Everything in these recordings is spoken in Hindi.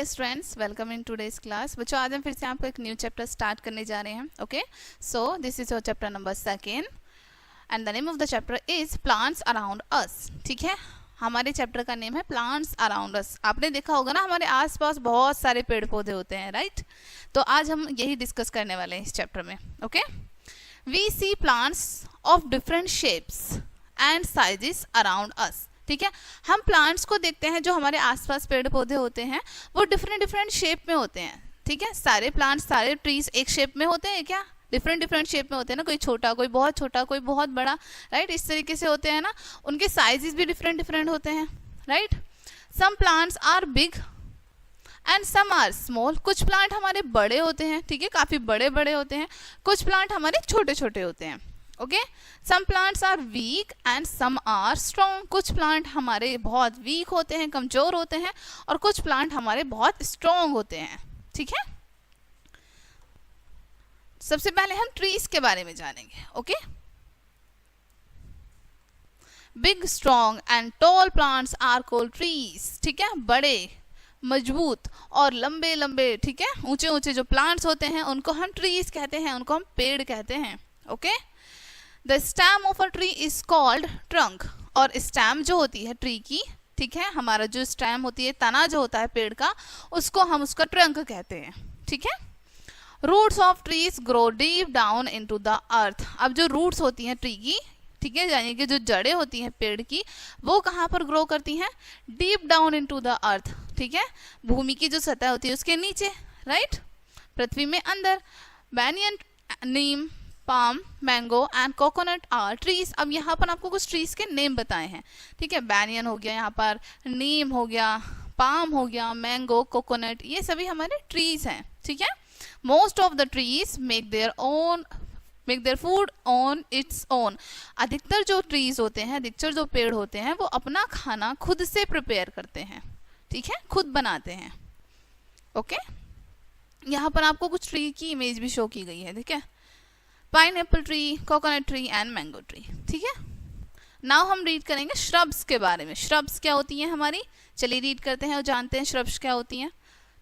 Students, welcome in today's class. बच्चों, आज हम फिर से आपको एक न्यू चैप्टर स्टार्ट करने जा रहे हैं। Okay, so this is your chapter number 2 and the name of the chapter is plants around us. ठीक है, हमारे चैप्टर का नेम है प्लांट्स अराउंड अस। आपने देखा होगा ना, हमारे आसपास बहुत सारे पेड़ पौधे होते हैं, राइट? तो आज हम यही डिस्कस करने वाले हैं इस चैप्टर में। Okay, we see plants of different shapes and sizes around us. ठीक है, हम प्लांट्स को देखते हैं जो हमारे आसपास पेड़ पौधे होते हैं, वो डिफरेंट शेप में होते हैं। ठीक है, सारे प्लांट्स, सारे ट्रीज एक शेप में होते हैं क्या? डिफरेंट शेप में होते हैं ना, कोई छोटा, कोई बहुत बड़ा, राइट? इस तरीके से होते हैं ना। उनके साइजेस भी डिफरेंट होते हैं, right? Some plants are big and some are small. कुछ प्लांट हमारे बड़े होते हैं, ठीक है, काफी बड़े होते हैं। कुछ प्लांट हमारे छोटे होते हैं। Okay, some plants are weak and some are strong. कुछ प्लांट हमारे बहुत वीक होते हैं, कमजोर होते हैं, और कुछ प्लांट हमारे बहुत स्ट्रॉन्ग होते हैं। ठीक है, सबसे पहले हम ट्रीज के बारे में जानेंगे। Okay, big, strong and tall plants are called trees. ठीक है, बड़े, मजबूत और लंबे, ठीक है, ऊंचे जो प्लांट्स होते हैं उनको हम ट्रीज कहते हैं, उनको हम पेड़ कहते हैं। Okay, the stem of a tree is called trunk. और स्टेम जो होती है ट्री की, ठीक है, हमारा जो स्टेम होती है, तना जो होता है पेड़ का, उसको हम उसका ट्रंक कहते हैं। ठीक है, roots of trees grow deep down into the earth. अब जो रूट्स होती हैं ट्री की, ठीक है, यानी कि जो जड़ें होती हैं पेड़ की, वो कहाँ पर ग्रो करती हैं? डीप डाउन इनटू द अर्थ। ठीक है, भूमि की जो सतह होती है उसके नीचे, राइट, पृथ्वी में अंदर। Banyan, neem, palm, mango and coconut are trees. अब यहाँ पर आपको कुछ ट्रीज के नेम बताए हैं। ठीक है, बैनियन हो गया, यहाँ पर नीम हो गया, पाम हो गया, मैंगो, कोकोनट, ये सभी हमारे ट्रीज हैं। ठीक है, most of the trees make their food on its own. अधिकतर जो ट्रीज होते हैं, अधिकतर जो पेड़ होते हैं, वो अपना खाना खुद से प्रिपेयर करते हैं। ठीक है, खुद बनाते हैं। ओके, यहाँ पर आपको कुछ ट्री की इमेज भी शो की गई है। ठीक है, pineapple tree, coconut tree and mango tree. ठीक है, नाउ हम रीड करेंगे श्रब्स के बारे में। श्रब्स क्या होती हैं हमारी? चलिए रीड करते हैं और जानते हैं श्रब्स क्या होती हैं।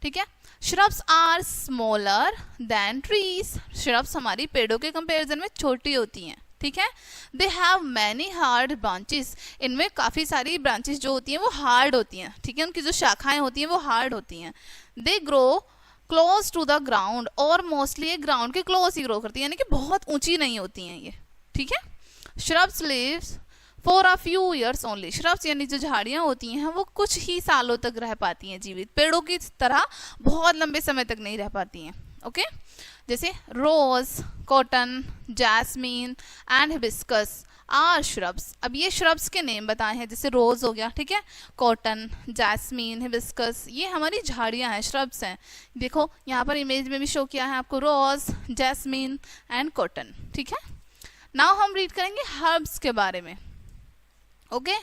ठीक है, shrubs are smaller than trees. Shrubs हमारी पेड़ों के कंपैरिजन में छोटी होती हैं। ठीक है, they have many hard branches. इनमें काफी सारी ब्रांचेस जो होती हैं वो हार्ड होती हैं। ठीक है, उनकी जो शाखाएं होती हैं वो हार्ड होती हैं। They grow close to the ground, और मोस्टली ये ग्राउंड के क्लोज ही ग्रो करती है, यानी कि बहुत ऊंची नहीं होती हैं ये। ठीक है, shrubs lives for a few years only. Shrubs यानी जो झाड़ियां होती हैं वो कुछ ही सालों तक रह पाती हैं जीवित, पेड़ों की तरह बहुत लंबे समय तक नहीं रह पाती हैं। ओके, जैसे rose, cotton, jasmine and hibiscus are shrubs. अब ये श्रब्स के नेम बताए हैं, जैसे रोज हो गया, ठीक है, कॉटन, जैस्मीन, हिबिस्कस, ये हमारी झाड़ियां हैं, श्रब्स हैं। देखो यहाँ पर इमेज में भी शो किया है आपको रोज, जैस्मीन एंड कॉटन। ठीक है, नाउ हम रीड करेंगे हर्ब्स के बारे में। Okay,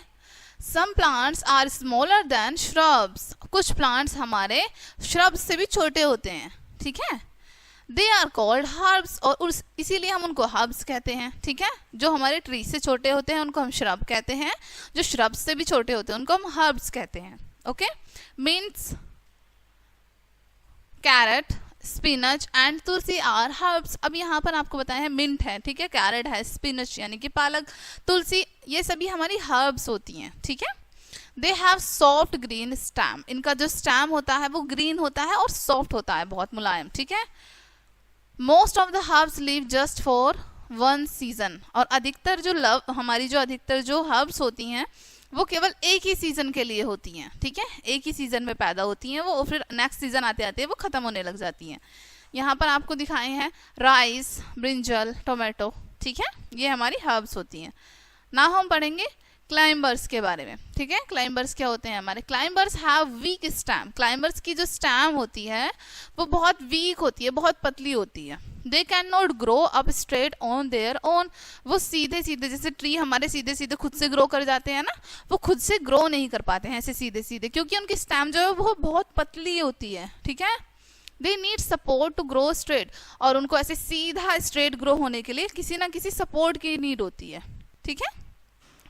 some plants are smaller than shrubs. कुछ प्लांट्स हमारे श्रब्स से भी छोटे होते हैं। ठीक है, दे आर कॉल्ड हर्ब्स, और इसीलिए हम उनको हर्ब्स कहते हैं। ठीक है, जो हमारे ट्री से छोटे होते हैं उनको हम श्रब कहते हैं, जो श्रब्स से भी छोटे होते हैं उनको हम हर्ब्स कहते हैं। Okay, mints, carrot, spinach and tulsi are herbs. अब यहाँ पर आपको बताया है मिंट है, ठीक है, कैरेट है, स्पिनच यानी कि पालक, तुलसी, ये सभी हमारी हर्ब्स होती हैं। ठीक है, they have soft green stem. इनका जो स्टेम होता है वो ग्रीन होता है और सॉफ्ट होता है, बहुत मुलायम। ठीक है, most of the herbs live just for one season. और अधिकतर जो हर्ब्स होती हैं वो केवल एक ही सीजन के लिए होती हैं। ठीक है, एक ही सीजन में पैदा होती हैं वो, फिर नेक्स्ट सीजन आते आते वो खत्म होने लग जाती हैं। यहाँ पर आपको दिखाए हैं राइस, ब्रिंजल, टोमेटो। ठीक है, ये हमारी हर्ब्स होती हैं। ना हम पढ़ेंगे क्लाइंबर्स के बारे में। ठीक है, क्लाइंबर्स क्या होते हैं हमारे? Climbers have week stem. Climbers की जो स्टेम होती है वो बहुत वीक होती है, बहुत पतली होती है। दे can not grow up straight on their own. वो सीधे, जैसे ट्री हमारे सीधे खुद से ग्रो कर जाते हैं ना, वो खुद से ग्रो नहीं कर पाते हैं ऐसे सीधे, क्योंकि उनकी स्टेम जो है वो बहुत पतली होती है। ठीक है, they need support to grow straight, और उनको ऐसे सीधा स्ट्रेट ग्रो होने के लिए किसी ना किसी सपोर्ट की नीड होती है। ठीक है,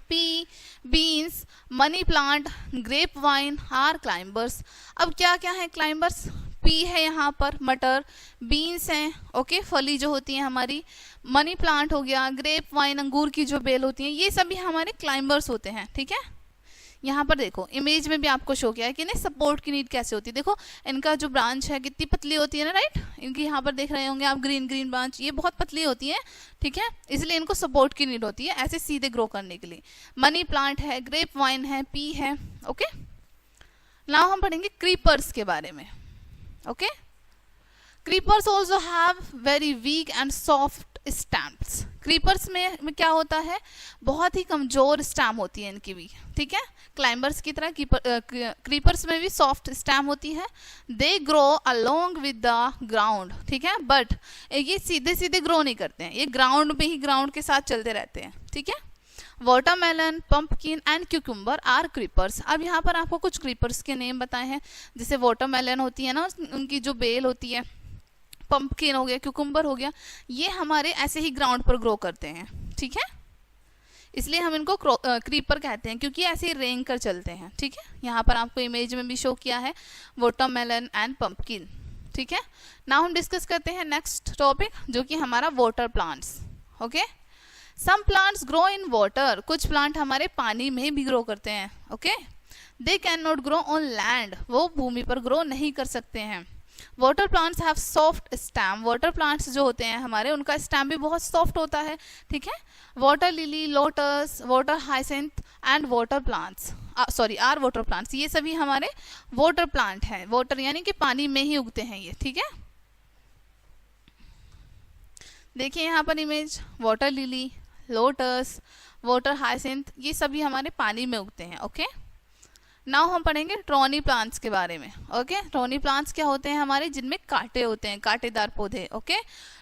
pea, beans, money plant, grape vine are climbers. अब क्या क्या है क्लाइंबर्स? पी है यहाँ पर मटर, बीन्स हैं ओके फली जो होती है हमारी, मनी प्लांट हो गया, ग्रेप वाइन अंगूर की जो बेल होती है, ये सभी हमारे क्लाइंबर्स होते हैं। ठीक है, यहाँ पर देखो इमेज में भी आपको शो किया है कि नहीं सपोर्ट की नीड कैसे होती है। देखो इनका जो ब्रांच है कितनी पतली होती है ना, राइट। इनकी यहाँ पर देख रहे होंगे आप ग्रीन ग्रीन ब्रांच, ये बहुत पतली होती है। ठीक है, इसलिए इनको सपोर्ट की नीड होती है ऐसे सीधे ग्रो करने के लिए। मनी प्लांट है, ग्रेप वाइन है, पी है ओके। नाउ हम पढ़ेंगे क्रीपर्स के बारे में okay. Creepers also have very weak and soft stamps. Creepers में क्या होता है, बहुत ही कमजोर स्टैम होती है इनकी भी। ठीक है, क्लाइंबर्स की तरह क्रीपर्स में भी सॉफ्ट स्टैम होती है। They grow along with the ground. ठीक है, बट ये सीधे सीधे ग्रो नहीं करते हैं, ये ग्राउंड में ही ग्राउंड के साथ चलते रहते हैं। ठीक है, watermelon, pumpkin and cucumber are creepers. अब यहाँ पर आपको कुछ क्रीपर्स के नेम बताए हैं, जैसे वाटरमेलन होती है ना, उनकी जो बेल होती है, पंपकिन हो गया, क्यूकम्बर हो गया, ये हमारे ऐसे ही ग्राउंड पर ग्रो करते हैं। ठीक है, इसलिए हम इनको क्रीपर कहते हैं क्योंकि ऐसे ही रेंग कर चलते हैं। ठीक है, यहाँ पर आपको इमेज में भी शो किया है वाटरमेलन एंड पंपकिन। ठीक है, नाउ हम डिस्कस करते हैं नेक्स्ट टॉपिक जो कि हमारा water plants okay. Some plants grow in water, कुछ प्लांट हमारे पानी में भी ग्रो करते हैं okay. They can not grow on land, वो भूमि पर ग्रो नहीं कर सकते हैं। Water plants have soft stem, water plants जो होते हैं हमारे उनका स्टैम भी बहुत सॉफ्ट होता है। ठीक है, water lily, lotus, water hyacinth and water plants are water plants, ये सभी हमारे वाटर प्लांट हैं। वाटर यानी कि पानी में ही उगते हैं ये। ठीक है, देखिए यहाँ पर image, water lily, lotus, water hyacinth, ये सभी हमारे पानी में उगते हैं ओके। नाउ हम पढ़ेंगे ट्रॉनी प्लांट्स के बारे में ओके। ट्रॉनी प्लांट्स क्या होते हैं हमारे, जिनमें कांटे होते हैं, कांटेदार पौधे okay.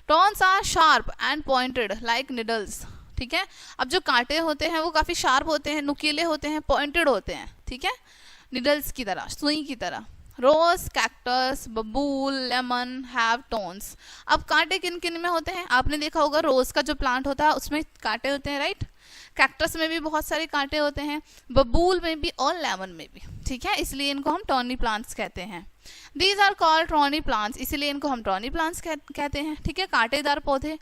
Thorns are sharp and pointed like needles. ठीक है, अब जो कांटे होते हैं वो काफी शार्प होते हैं, नुकीले होते हैं, पॉइंटेड होते हैं। ठीक है, निडल्स की तरह, सुई की तरह। रोज, कैक्टस, बबूल, लेमन हैव टॉन्स। अब कांटे किन किन में होते हैं, आपने देखा होगा रोज का जो प्लांट होता है उसमें कांटे होते हैं, राइट। कैक्टस में भी बहुत सारे कांटे होते हैं, बबूल में भी और लेमन में भी। ठीक है, इसलिए इनको हम टॉनी प्लांट्स कहते हैं। दीज आर कॉल्ड ट्रॉनी प्लांट्स, इसलिए इनको हम ट्रॉनी प्लांट्स कहते हैं। ठीक है, कांटेदार पौधे।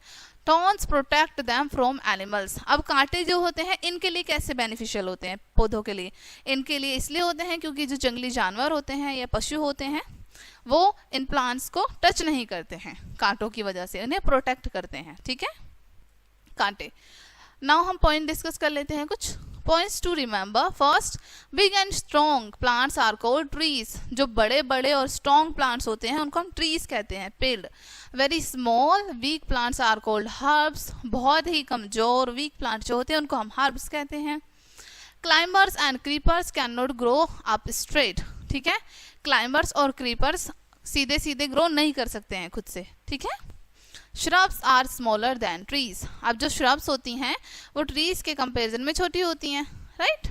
Tons protect them from animals. अब कांटे जो होते हैं इनके लिए कैसे बेनिफिशियल होते हैं पौधों के लिए, इनके लिए इसलिए होते हैं क्योंकि जो जंगली जानवर होते हैं या पशु होते हैं वो इन प्लांट्स को टच नहीं करते हैं, कांटों की वजह से इन्हें प्रोटेक्ट करते हैं। ठीक है, कांटे। नाउ हम पॉइंट डिस्कस कर लेते हैं कुछ points to remember. First, big and strong plants are called trees. जो बड़े बड़े और स्ट्रॉन्ग प्लांट्स होते हैं उनको हम ट्रीज कहते हैं, पेड़। Very small weak plants are called herbs. बहुत ही कमजोर वीक प्लांट जो होते हैं उनको हम हर्ब्स कहते हैं। Climbers and creepers can not grow up straight. ठीक है, क्लाइंबर्स और क्रीपर्स सीधे सीधे ग्रो नहीं कर सकते हैं खुद से। ठीक है, shrubs are smaller than trees. अब जो श्रब्स होती हैं वो ट्रीज के कंपैरिजन में छोटी होती हैं, राइट।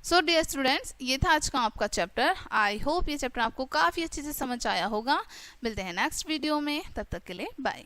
सो डियर स्टूडेंट्स, ये था आज का आपका चैप्टर। आई होप ये चैप्टर आपको काफी अच्छे से समझ आया होगा। मिलते हैं नेक्स्ट वीडियो में, तब तक के लिए बाय।